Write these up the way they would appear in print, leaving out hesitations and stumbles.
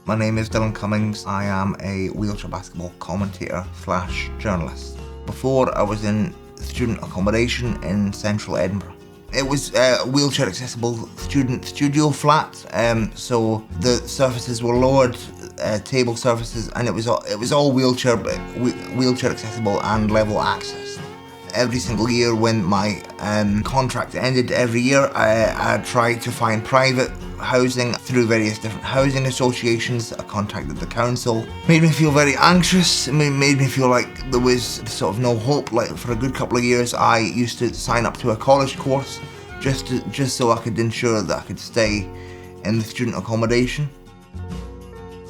My name is Dylan Cummings. I am a wheelchair basketball commentator / journalist. Before, I was in student accommodation in central Edinburgh. It was a wheelchair accessible student studio flat, so the surfaces were lowered, table surfaces, and it was all wheelchair accessible and level access. Every single year when my contract ended every year, I tried to find private housing through various different housing associations. I contacted the council. Made me feel very anxious. It made me feel like there was sort of no hope. Like for a good couple of years, I used to sign up to a college course just so I could ensure that I could stay in the student accommodation.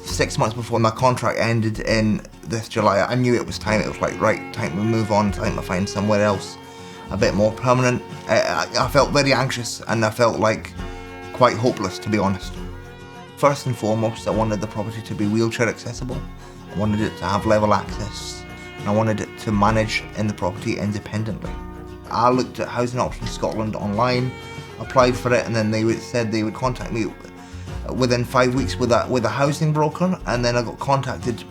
6 months before my contract ended in this July, I knew it was time. It was like, right, time to move on, time to find somewhere else a bit more permanent. I felt very anxious and I felt like quite hopeless, to be honest. First and foremost, I wanted the property to be wheelchair accessible. I wanted it to have level access, and I wanted it to manage in the property independently. I looked at Housing Options Scotland online, applied for it, and then they said they would contact me within 5 weeks with a housing broker, and then I got contacted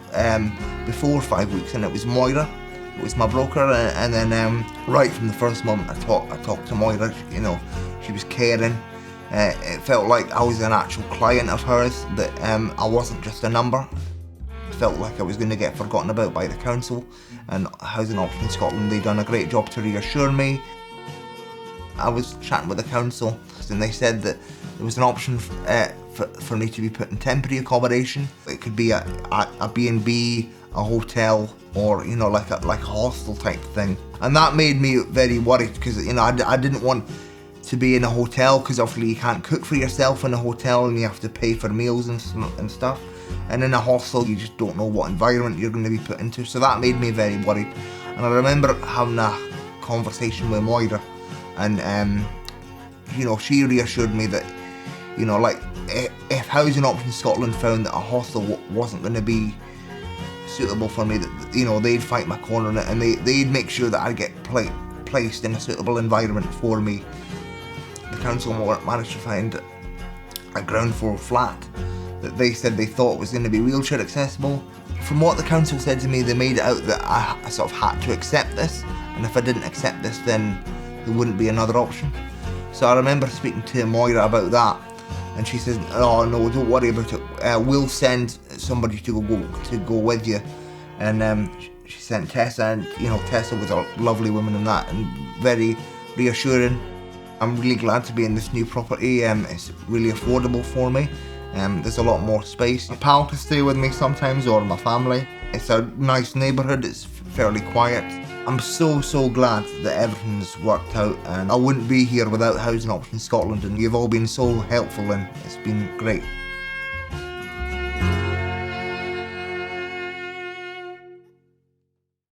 before 5 weeks, and it was Moira. It was my broker, and then right from the first moment I talked to Moira. You know, she was caring. It felt like I was an actual client of hers, that I wasn't just a number. It felt like I was going to get forgotten about by the council, and Housing Options Scotland, they'd done a great job to reassure me. I was chatting with the council, and they said that there was an option for me to be put in temporary accommodation. It could be a B&B, a hotel, or you know, like a hostel type thing. And that made me very worried, because you know I didn't want to be in a hotel, because obviously you can't cook for yourself in a hotel and you have to pay for meals and stuff. And in a hostel, you just don't know what environment you're going to be put into. So that made me very worried. And I remember having a conversation with Moira, and you know, she reassured me that, you know, like if Housing Options Scotland found that a hostel wasn't going to be suitable for me, that you know, they'd fight my corner in it, and they'd make sure that I'd get placed in a suitable environment for me. The council managed to find a ground floor flat that they said they thought was going to be wheelchair accessible. From what the council said to me, they made it out that I sort of had to accept this, and if I didn't accept this, then there wouldn't be another option. So I remember speaking to Moira about that, and she says, "Oh no, don't worry about it. We'll send somebody to go with you." And she sent Tessa, and you know, Tessa was a lovely woman in that, and very reassuring. I'm really glad to be in this new property. It's really affordable for me. There's a lot more space. My pal can stay with me sometimes, or my family. It's a nice neighbourhood. It's fairly quiet. I'm so glad that everything's worked out, and I wouldn't be here without Housing Options Scotland, and you've all been so helpful, and it's been great.